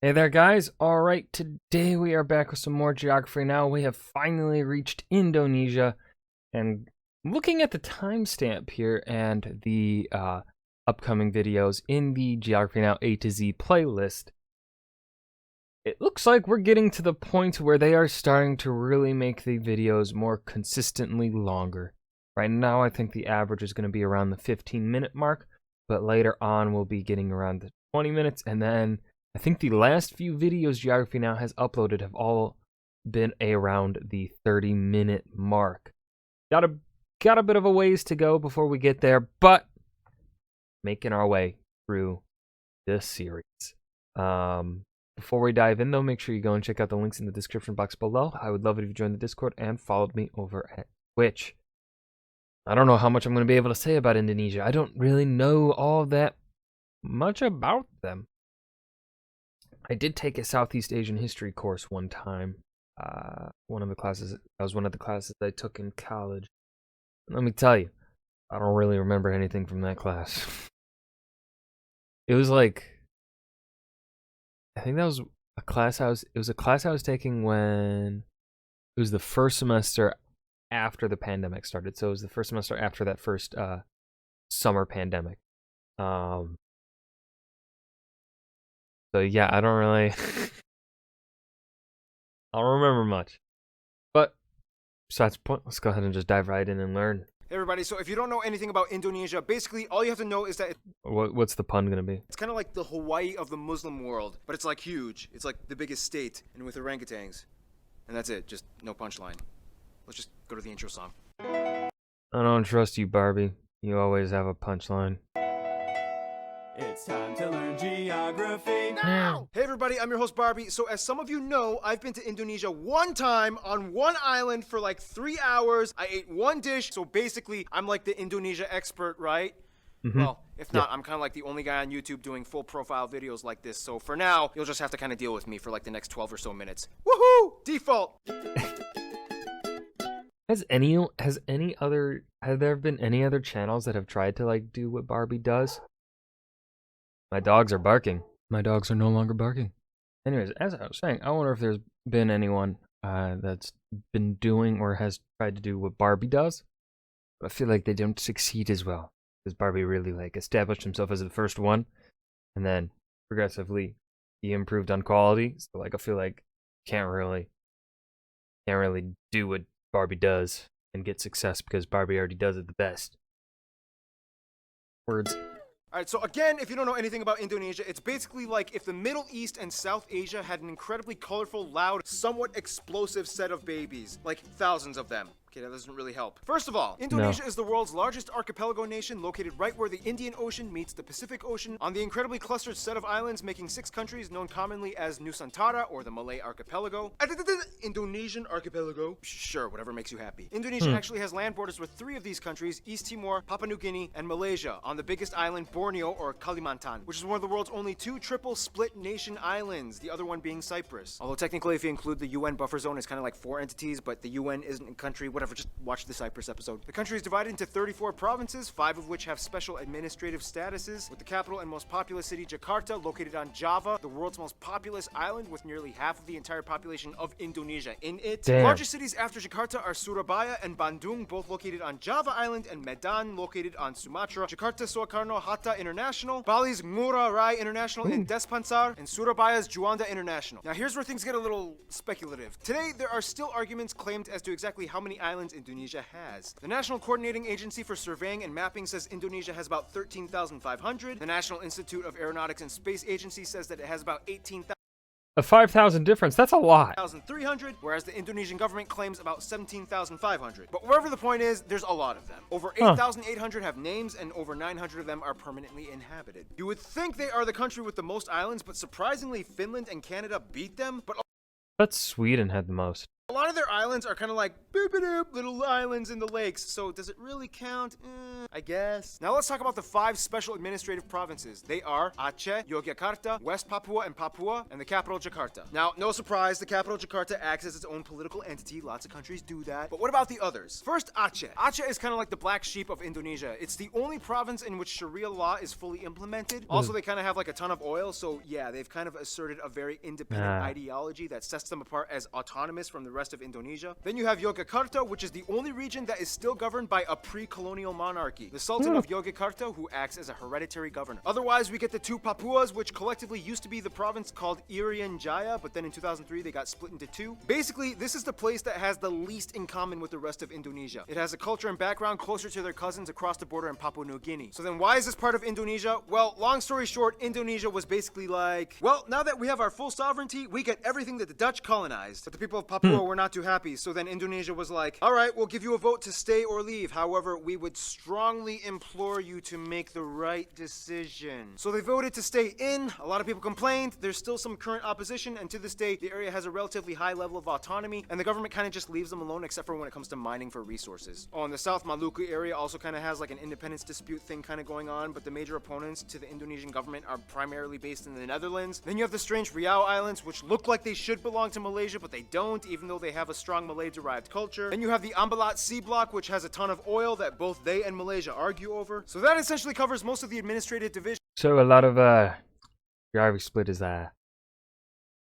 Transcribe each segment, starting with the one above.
Hey there, guys. All right, today we are back with some more geography. Now we have finally reached Indonesia, and looking at the timestamp here and the upcoming videos in the Geography Now A to Z playlist, it looks like we're getting to the point where they are starting to really make the videos more consistently longer. Right now, I think the average is going to be around the 15-minute mark, but later on we'll be getting around the 20 minutes, and then I think the last few videos Geography Now has uploaded have all been around the 30-minute mark. Got a bit of a ways to go before we get there, but making our way through this series. Before we dive in, though, make sure you go and check out the links in the description box below. I would love it if you joined the Discord and followed me over at Twitch. I don't know how much I'm going to be able to say about Indonesia. I don't really know all that much about them. I did take a Southeast Asian history course one time. That was one of the classes I took in college. Let me tell you, I don't really remember anything from that class. It was like, I think that was a class it was a class I was taking when it was the first semester after the pandemic started. So it was the first semester after that first summer pandemic. So yeah, I don't really I don't remember much. But besides the point, let's go ahead and just dive right in and learn. Hey everybody, so if you don't know anything about Indonesia, basically all you have to know is that What's the pun gonna be? it's kind of like the Hawaii of the Muslim world, but it's like huge. It's like the biggest state, and with orangutans. And that's it, just no punchline. Let's just go to the intro song. I don't trust you, Barbie. You always have a punchline. It's time to learn geography Now! Hey everybody, I'm your host Barbie. So as some of you know, I've been to Indonesia one time on one island for like 3 hours. I ate one dish, so basically I'm like the Indonesia expert, right? Well, if not, I'm kind of like the only guy on YouTube doing full profile videos like this. So for now, you'll just have to kind of deal with me for like the next 12 or so minutes. Woohoo! Default! Have there been any other channels that have tried to like do what Barbie does? My dogs are barking. My dogs are no longer barking. Anyways, as I was saying, I wonder if there's been anyone that's been doing or has tried to do what Barbie does. I feel like they don't succeed as well, because Barbie really like established himself as the first one, and then progressively he improved on quality. So like I feel like can't really do what Barbie does and get success because Barbie already does it the best. Words. Alright, so again, if you don't know anything about Indonesia, it's basically like if the Middle East and South Asia had an incredibly colorful, loud, somewhat explosive set of babies. Like thousands of them. Okay, that doesn't really help. First of all, Indonesia is the world's largest archipelago nation, located right where the Indian Ocean meets the Pacific Ocean, on the incredibly clustered set of islands, making 6 countries known commonly as Nusantara, or the Malay Archipelago. Indonesian Archipelago. Sure, whatever makes you happy. Indonesia actually has land borders with 3 of these countries, East Timor, Papua New Guinea, and Malaysia, on the biggest island, Borneo, or Kalimantan, which is one of the world's only 2 triple split nation islands, the other one being Cyprus. Although technically, if you include the UN buffer zone, it's kind of like 4 entities, but the UN isn't a country, whatever, just watch the Cyprus episode. The country is divided into 34 provinces, 5 of which have special administrative statuses, with the capital and most populous city, Jakarta, located on Java, the world's most populous island with nearly half of the entire population of Indonesia in it. Damn. Largest cities after Jakarta are Surabaya and Bandung, both located on Java Island, and Medan, located on Sumatra. Jakarta Soekarno-Hatta International, Bali's Ngurah Rai International in Despansar, and Surabaya's Juanda International. Now here's where things get a little speculative. Today, there are still arguments claimed as to exactly how many islands Indonesia has. The National Coordinating Agency for Surveying and Mapping says Indonesia has about 13,500. The National Institute of Aeronautics and Space Agency says that it has about 18,000. A 5,000 difference, that's a lot. 1,300, whereas the Indonesian government claims about 17,500. But wherever the point is, there's a lot of them. Over 8,800 have names, and over 900 of them are permanently inhabited. You would think they are the country with the most islands, but surprisingly, Finland and Canada beat them. But But Sweden had the most. A lot of their islands are kind of like boop-a-doop, little islands in the lakes, so does it really count? I guess. Now let's talk about the 5 special administrative provinces. They are Aceh, Yogyakarta, West Papua, and the capital Jakarta. Now, no surprise, the capital Jakarta acts as its own political entity. Lots of countries do that. But what about the others? First, Aceh. Aceh is kind of like the black sheep of Indonesia. It's the only province in which Sharia law is fully implemented. Also, they kind of have like a ton of oil, so yeah, they've kind of asserted a very independent ideology that sets them apart as autonomous from the rest of Indonesia. Then you have Yogyakarta, which is the only region that is still governed by a pre-colonial monarchy, the Sultan of Yogyakarta, who acts as a hereditary governor. Otherwise, we get the 2 Papuas, which collectively used to be the province called Irian Jaya, but then in 2003 they got split into 2. Basically, this is the place that has the least in common with the rest of Indonesia. It has a culture and background closer to their cousins across the border in Papua New Guinea. So then why is this part of Indonesia? Well, long story short, Indonesia was basically like, well, now that we have our full sovereignty, we get everything that the Dutch colonized. But the people of Papua were not too happy, so then Indonesia was like, all right, we'll give you a vote to stay or leave. However, we would strongly implore you to make the right decision. So they voted to stay in. A lot of people complained. There's still some current opposition, and to this day, the area has a relatively high level of autonomy, and the government kind of just leaves them alone, except for when it comes to mining for resources. Oh, and the South Maluku area also kind of has like an independence dispute thing kind of going on, but the major opponents to the Indonesian government are primarily based in the Netherlands. Then you have the strange Riau Islands, which look like they should belong to Malaysia, but they don't, even though they have a strong Malay-derived culture. Then you have the Ambalat Sea Block, which has a ton of oil that both they and Malaysia argue over. So that essentially covers most of the administrative division. So a lot of geography split is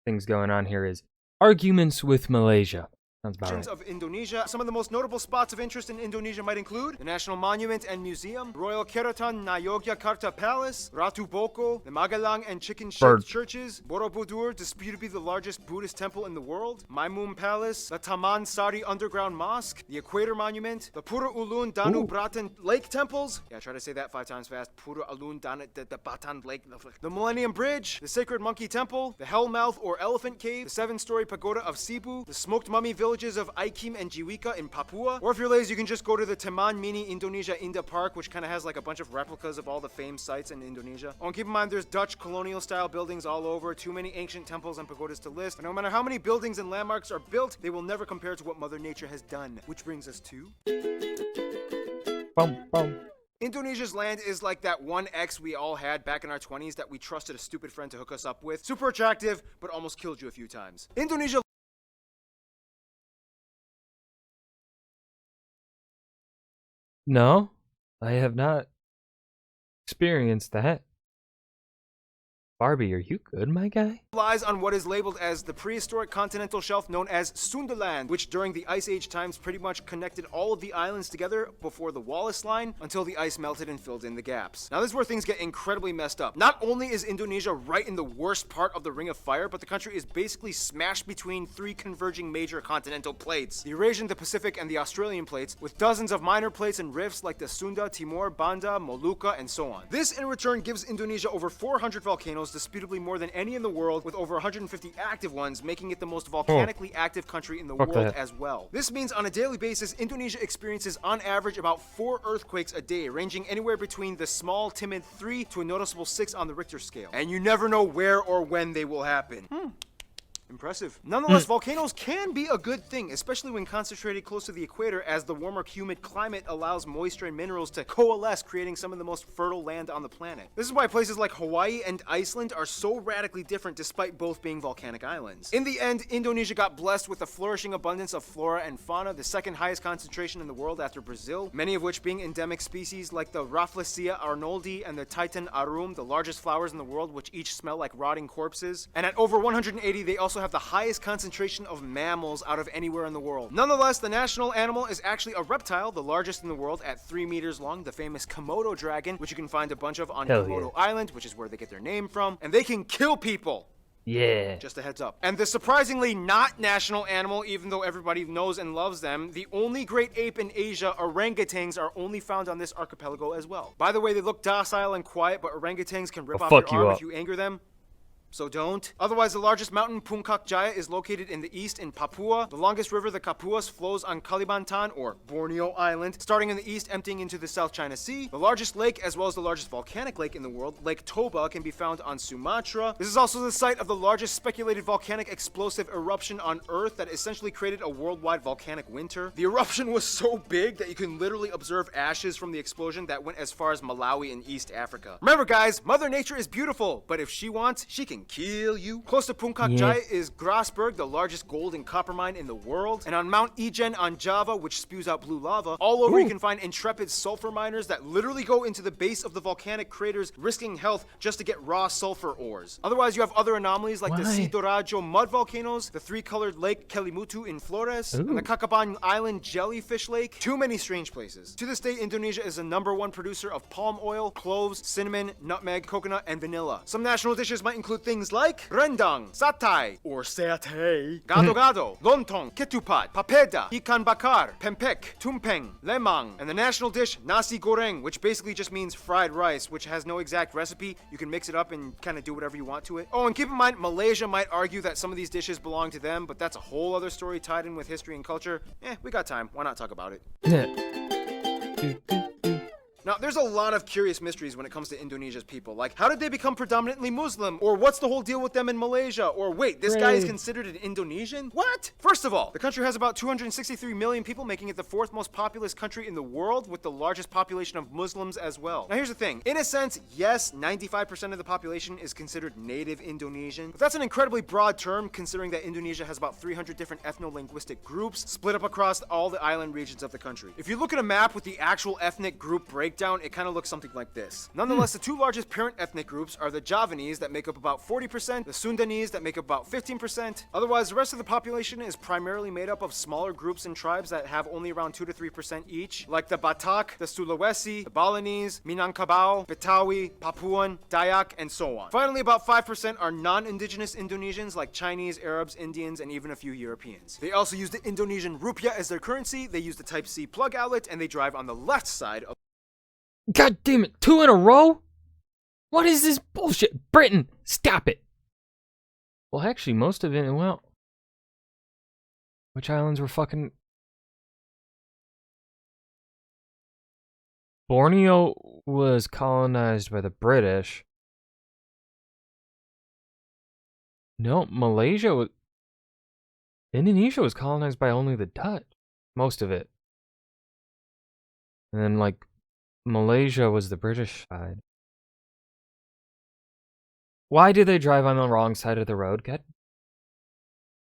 things going on here is arguments with Malaysia. Sounds about right. Of Indonesia. Some of the most notable spots of interest in Indonesia might include the National Monument and Museum, Royal Keraton Yogyakarta Palace, Ratu Boko, the Magelang and Chicken-shaped churches, Borobudur, disputed to be the largest Buddhist temple in the world, Maimun Palace, the Taman Sari Underground Mosque, the Equator Monument, the Pura Ulun Danu Bratan Lake Temples. Yeah, try to say that 5 times fast. Pura Ulun Danu the Batan Lake. The Millennium Bridge, the Sacred Monkey Temple, the Hellmouth or Elephant Cave, the 7-story pagoda of Cebu, the Smoked Mummy Villages of Aikim and Jiwika in Papua. Or if you're lazy, you can just go to the Taman Mini Indonesia Indah Park, which kind of has like a bunch of replicas of all the famed sites in Indonesia. Oh, and keep in mind, there's Dutch colonial style buildings all over, too many ancient temples and pagodas to list. And no matter how many buildings and landmarks are built, they will never compare to what Mother Nature has done. Which brings us to... Indonesia's land is like that one ex we all had back in our 20s that we trusted a stupid friend to hook us up with. Super attractive, but almost killed you a few times. Indonesia... No, I have not experienced that. Barbie, are you good, my guy? Lies on what is labeled as the prehistoric continental shelf known as Sundaland, which during the Ice Age times pretty much connected all of the islands together before the Wallace Line until the ice melted and filled in the gaps. Now this is where things get incredibly messed up. Not only is Indonesia right in the worst part of the Ring of Fire, but the country is basically smashed between 3 converging major continental plates. The Eurasian, the Pacific, and the Australian plates, with dozens of minor plates and rifts like the Sunda, Timor, Banda, Molucca, and so on. This in return gives Indonesia over 400 volcanoes, disputably more than any in the world, with over 150 active ones, making it the most volcanically active country in the world as well. This means on a daily basis, Indonesia experiences on average about 4 earthquakes a day, ranging anywhere between the small, timid 3 to a noticeable 6 on the Richter scale. And you never know where or when they will happen. Impressive. Nonetheless, volcanoes can be a good thing, especially when concentrated close to the equator, as the warmer, humid climate allows moisture and minerals to coalesce, creating some of the most fertile land on the planet. This is why places like Hawaii and Iceland are so radically different despite both being volcanic islands. In the end, Indonesia got blessed with a flourishing abundance of flora and fauna, the 2nd highest concentration in the world after Brazil, many of which being endemic species like the Rafflesia arnoldi and the Titan arum, the largest flowers in the world, which each smell like rotting corpses. And at over 180, they also have the highest concentration of mammals out of anywhere in the world. Nonetheless, the national animal is actually a reptile, the largest in the world at 3 meters long, the famous Komodo dragon, which you can find a bunch of on Komodo Island, which is where they get their name from, and they can kill people. Yeah. Just a heads up. And the surprisingly not national animal, even though everybody knows and loves them, the only great ape in Asia, orangutans, are only found on this archipelago as well. By the way, they look docile and quiet, but orangutans can rip off your arm if you anger them. so don't. Otherwise, the largest mountain, Puncak Jaya, is located in the east in Papua. The longest river, the Kapuas, flows on Kalimantan, or Borneo Island, starting in the east, emptying into the South China Sea. The largest lake, as well as the largest volcanic lake in the world, Lake Toba, can be found on Sumatra. This is also the site of the largest speculated volcanic explosive eruption on Earth that essentially created a worldwide volcanic winter. The eruption was so big that you can literally observe ashes from the explosion that went as far as Malawi in East Africa. Remember guys, Mother Nature is beautiful, but if she wants, she can kill you. Close to Puncak Jaya is Grasberg, the largest gold and copper mine in the world. And on Mount Ijen on Java, which spews out blue lava, all over you can find intrepid sulfur miners that literally go into the base of the volcanic craters, risking health just to get raw sulfur ores. Otherwise, you have other anomalies like the Sidoarjo mud volcanoes, the three-colored lake Kelimutu in Flores, and the Kakaban Island jellyfish lake. Too many strange places. To this day, Indonesia is the #1 producer of palm oil, cloves, cinnamon, nutmeg, coconut, and vanilla. Some national dishes might include things like rendang, satay, or satay, gado-gado, lontong, ketupat, papeda, ikan bakar, pempek, tumpeng, lemang, and the national dish nasi goreng, which basically just means fried rice, which has no exact recipe. You can mix it up and kind of do whatever you want to it. Oh, and keep in mind, Malaysia might argue that some of these dishes belong to them, but that's a whole other story tied in with history and culture. We got time. Why not talk about it? Now, there's a lot of curious mysteries when it comes to Indonesia's people. Like, how did they become predominantly Muslim? Or what's the whole deal with them in Malaysia? Or wait, this guy is considered an Indonesian? What? First of all, the country has about 263 million people, making it the 4th most populous country in the world, with the largest population of Muslims as well. Now, here's the thing. In a sense, yes, 95% of the population is considered native Indonesian. But that's an incredibly broad term, considering that Indonesia has about 300 different ethno-linguistic groups split up across all the island regions of the country. If you look at a map with the actual ethnic group breakdown, it kind of looks something like this. Nonetheless, the two largest parent ethnic groups are the Javanese that make up about 40%, the Sundanese that make up about 15%. Otherwise, the rest of the population is primarily made up of smaller groups and tribes that have only around 2 to 3% each, like the Batak, the Sulawesi, the Balinese, Minangkabau, Betawi, Papuan, Dayak, and so on. Finally, about 5% are non-indigenous Indonesians like Chinese, Arabs, Indians, and even a few Europeans. They also use the Indonesian rupiah as their currency, they use the Type-C plug outlet, and they drive on the left side of God damn it, 2 in a row? What is this bullshit? Britain, stop it. Well, actually, most of it, well, which islands were fucking... Borneo was colonized by the British. No, Malaysia was... Indonesia was colonized by only the Dutch. Most of it. And then, like, Malaysia was the British side. Why do they drive on the wrong side of the road?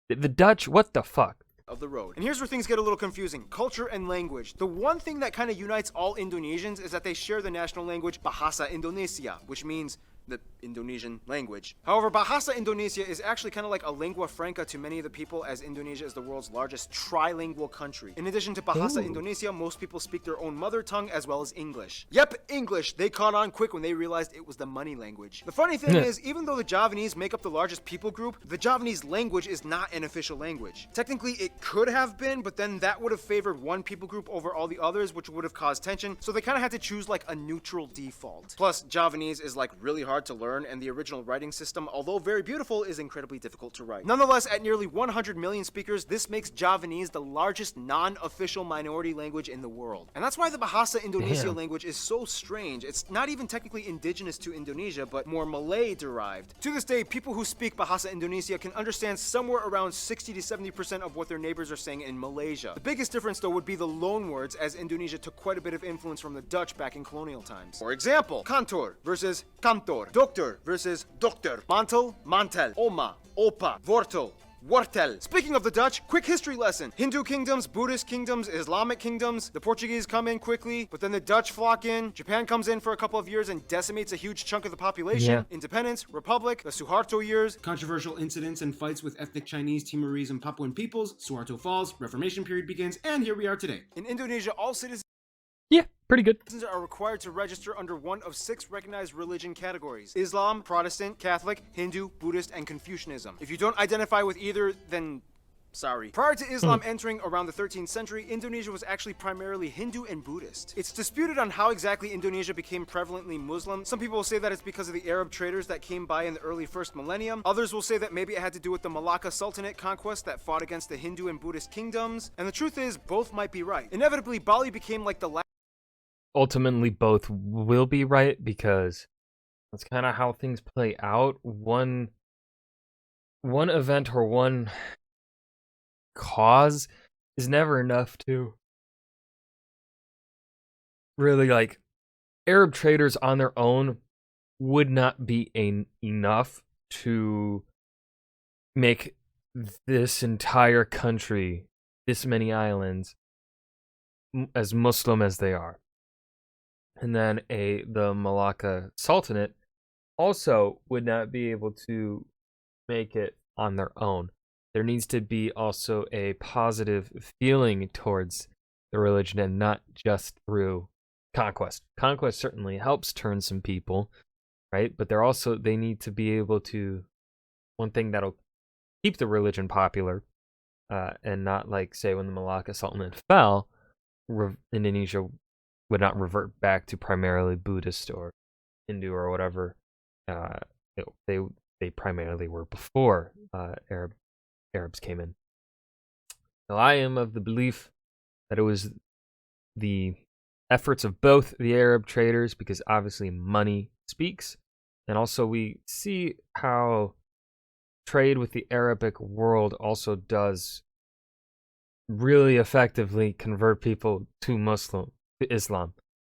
The Dutch, what the fuck? Of the road. And here's where things get a little confusing. Culture and language. The one thing that kind of unites all Indonesians is that they share the national language Bahasa Indonesia, which means the Indonesian language. However, Bahasa Indonesia is actually kind of like a lingua franca to many of the people, as Indonesia is the world's largest trilingual country. In addition to Bahasa Indonesia, most people speak their own mother tongue as well as English. Yep, English. They caught on quick when they realized it was the money language. The funny thing is, even though the Javanese make up the largest people group, the Javanese language is not an official language. Technically, it could have been, but then that would have favored one people group over all the others, which would have caused tension, so they kind of had to choose like a neutral default. Plus, Javanese is like really hard to learn, and the original writing system, although very beautiful, is incredibly difficult to write. Nonetheless, at nearly 100 million speakers, this makes Javanese the largest non-official minority language in the world. And that's why the Bahasa Indonesia language is so strange. It's not even technically indigenous to Indonesia, but more Malay-derived. To this day, people who speak Bahasa Indonesia can understand somewhere around 60 to 70% of what their neighbors are saying in Malaysia. The biggest difference, though, would be the loan words, as Indonesia took quite a bit of influence from the Dutch back in colonial times. For example, kantor versus kantor, doctor versus dokter, mantel, mantel, oma, opa, wortel, wortel. Speaking of the Dutch, quick history lesson. Hindu kingdoms, Buddhist kingdoms, Islamic kingdoms. The Portuguese come in quickly, but then the Dutch flock in. Japan comes in for a couple of years and decimates a huge chunk of the population. Independence, Republic, the Suharto years. Controversial incidents and fights with ethnic Chinese, Timorese, and Papuan peoples. Suharto falls, Reformation period begins, and here we are today. In Indonesia, all citizens Pretty good. are required to register under one of 6 recognized religion categories: Islam, Protestant, Catholic, Hindu, Buddhist, and Confucianism. If you don't identify with either, then Sorry. Prior to Islam entering around the 13th century, Indonesia was actually primarily Hindu and Buddhist. It's disputed on how exactly Indonesia became prevalently Muslim. Some people will say that it's because of the Arab traders that came by in the early first millennium. Others will say that maybe it had to do with the Malacca Sultanate conquest that fought against the Hindu and Buddhist kingdoms. And the truth is, both might be right. Inevitably, Bali became like the last. Ultimately, both will be right because that's kind of how things play out. One event or one cause is never enough to really, like, Arab traders on their own would not be enough to make this entire country, this many islands, as Muslim as they are. And then the Malacca Sultanate also would not be able to make it on their own. There needs to be also a positive feeling towards the religion and not just through conquest. Conquest certainly helps turn some people, right? But they need to be able to, one thing that'll keep the religion popular, and not like, say, when the Malacca Sultanate fell, Indonesia would not revert back to primarily Buddhist or Hindu or whatever they primarily were before Arabs came in. Now, I am of the belief that it was the efforts of both the Arab traders, because obviously money speaks, and also we see how trade with the Arabic world also does really effectively convert people to Islam.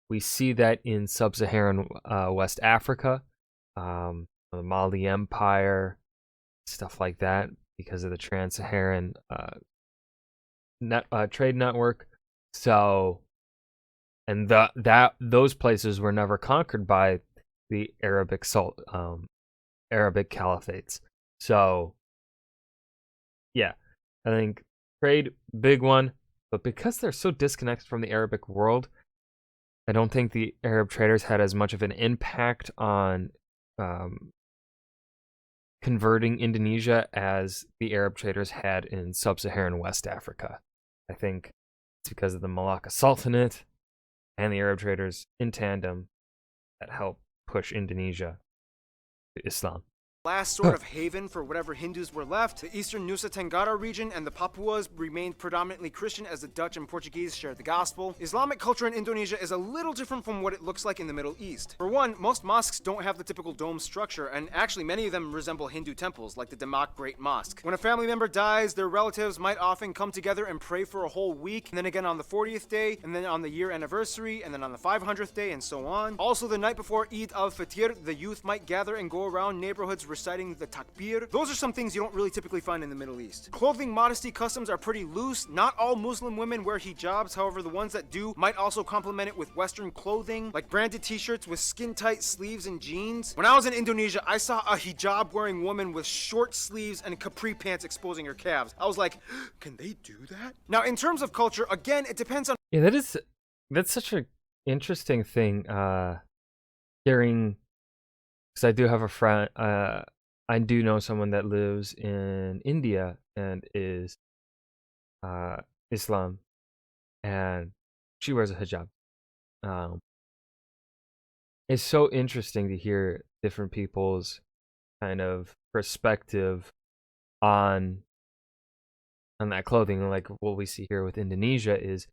We see that in sub-Saharan West Africa, the Mali Empire, stuff like that, because of the Trans-Saharan trade network. So, and those places were never conquered by the Arabic caliphates. So, yeah, I think trade, big one, but because they're so disconnected from the Arabic world, I don't think the Arab traders had as much of an impact on converting Indonesia as the Arab traders had in sub-Saharan West Africa. I think it's because of the Malacca Sultanate and the Arab traders in tandem that helped push Indonesia to Islam. Last sort of haven for whatever Hindus were left. The eastern Nusa Tenggara region and the Papuas remained predominantly Christian as the Dutch and Portuguese shared the gospel. Islamic culture in Indonesia is a little different from what it looks like in the Middle East. For one, most mosques don't have the typical dome structure, and actually many of them resemble Hindu temples, like the Demak Great Mosque. When a family member dies, their relatives might often come together and pray for a whole week, and then again on the 40th day, and then on the year anniversary, and then on the 500th day, and so on. Also, the night before Eid al-Fitr, the youth might gather and go around neighborhoods reciting the takbir. Those are some things you don't really typically find in the Middle East. Clothing modesty customs are pretty loose. Not all Muslim women wear hijabs, however the ones that do might also complement it with Western clothing, like branded t-shirts with skin-tight sleeves and jeans. When I was in Indonesia, I saw a hijab-wearing woman with short sleeves and capri pants exposing her calves. I was like, can they do that? Now, in terms of culture, again, it depends on... Yeah, that's such an interesting thing, hearing, because I do have a friend, I do know someone that lives in India and is Islam, and she wears a hijab. It's so interesting to hear different people's kind of perspective on that clothing. Like what we see here with Indonesia is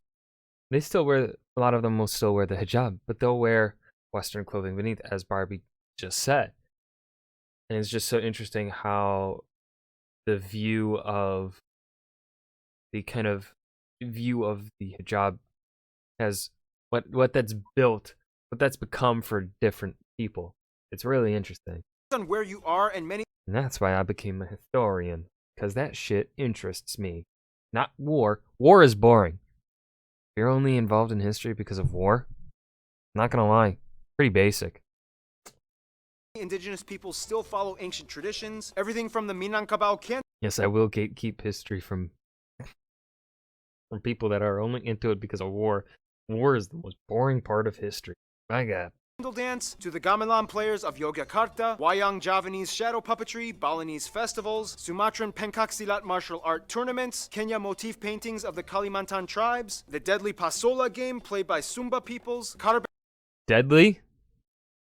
they still wear, a lot of them will still wear the hijab, but they'll wear Western clothing beneath, as Barbie just said. And it's just so interesting how the view of the hijab has what that's built, what that's become for different people. It's really interesting. On where you are, and that's why I became a historian, because that shit interests me. Not war. War is boring. If you're only involved in history because of war, I'm not gonna lie, pretty basic. Indigenous peoples still follow ancient traditions. Everything from the Minangkabau can. Yes, I will gatekeep history from people that are only into it because of war. War is the most boring part of history. My God. dance, to the gamelan players of Yogyakarta, Wayang Javanese shadow puppetry, Balinese festivals, Sumatran pencaksilat martial art tournaments, Kenya motif paintings of the Kalimantan tribes, the deadly Pasola game played by Sumba peoples, Deadly?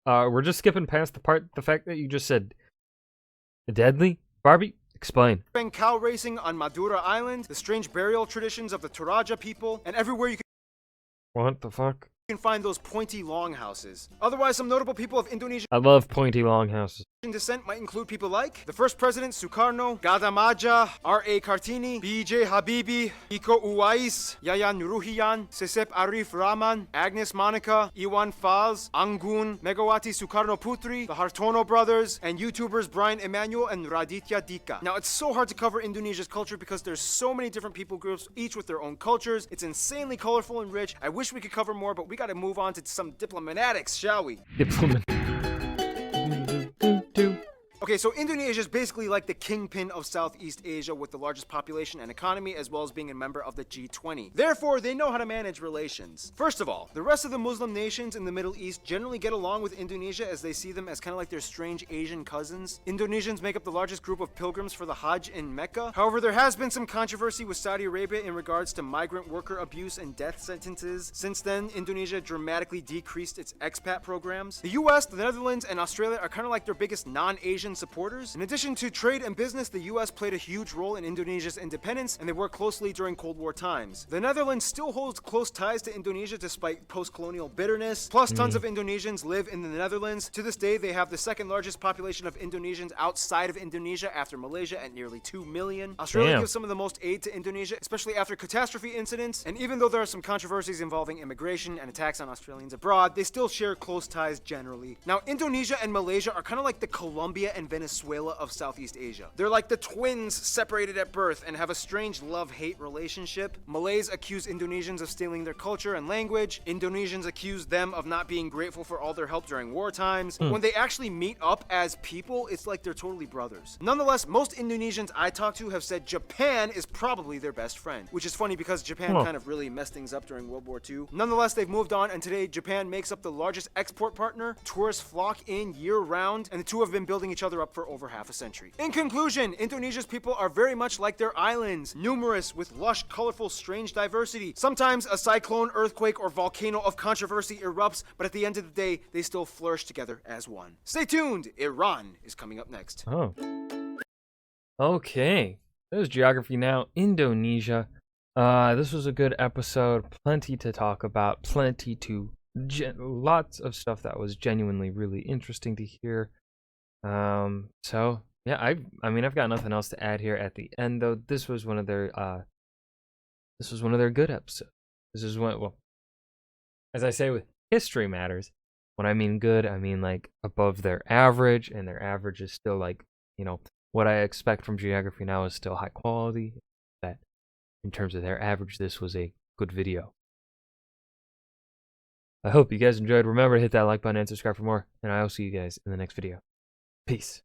We're just skipping past the fact that you just said deadly? Barbie, explain. cow racing on Madura Island, the strange burial traditions of the Toraja people, and everywhere you What the fuck? can find those pointy longhouses. Otherwise, some notable people of Indonesian I love pointy longhouses. descent might include people like the first president Sukarno, Gadamaja, R.A. Kartini, B.J. Habibi, Iko Uwais, Yayan Nuruhian, Sesep Arif Rahman, Agnes Monica, Iwan Fals, Anggun, Megawati Sukarno Putri, the Hartono brothers, and YouTubers Brian Emanuel and Raditya Dika. Now, it's so hard to cover Indonesia's culture because there's so many different people groups, each with their own cultures. It's insanely colorful and rich. I wish we could cover more, but we gotta move on to some diplomatics, shall we? Diplomat. Okay, so Indonesia is basically like the kingpin of Southeast Asia with the largest population and economy, as well as being a member of the G20. Therefore, they know how to manage relations. First of all, the rest of the Muslim nations in the Middle East generally get along with Indonesia as they see them as kind of like their strange Asian cousins. Indonesians make up the largest group of pilgrims for the Hajj in Mecca. However, there has been some controversy with Saudi Arabia in regards to migrant worker abuse and death sentences. Since then, Indonesia dramatically decreased its expat programs. The US, the Netherlands, and Australia are kind of like their biggest non-Asian supporters. In addition to trade and business, the US played a huge role in Indonesia's independence, and they worked closely during Cold War times. The Netherlands still holds close ties to Indonesia despite post-colonial bitterness. Plus, tons of Indonesians live in the Netherlands. To this day, they have the second largest population of Indonesians outside of Indonesia after Malaysia at nearly 2 million. Australia Damn. gives some of the most aid to Indonesia, especially after catastrophe incidents. And even though there are some controversies involving immigration and attacks on Australians abroad, they still share close ties generally. Now, Indonesia and Malaysia are kind of like the Colombia and Venezuela of Southeast Asia. They're like the twins separated at birth and have a strange love-hate relationship. Malays accuse Indonesians of stealing their culture and language. Indonesians accuse them of not being grateful for all their help during war times. When they actually meet up as people, it's like they're totally brothers. Nonetheless, most Indonesians I talked to have said Japan is probably their best friend, which is funny because Japan kind of really messed things up during World War II. Nonetheless, they've moved on, and today Japan makes up the largest export partner. Tourists flock in year-round, and the two have been building each other up for over half a century. In conclusion, Indonesia's people are very much like their islands, numerous with lush, colorful, strange diversity. Sometimes a cyclone, earthquake, or volcano of controversy erupts, but at the end of the day, they still flourish together as one. Stay tuned, Iran is coming up next. Oh. Okay. There's Geography Now, Indonesia. This was a good episode. Plenty to talk about. Lots of stuff that was genuinely really interesting to hear. So yeah, I mean I've got nothing else to add here at the end though. This was one of their good episodes. This is one, well, as I say with History Matters, when I mean good, I mean like above their average, and their average is still like, you know, what I expect from Geography Now is still high quality. That in terms of their average, this was a good video. I hope you guys enjoyed. Remember to hit that like button and subscribe for more, and I'll see you guys in the next video. Peace.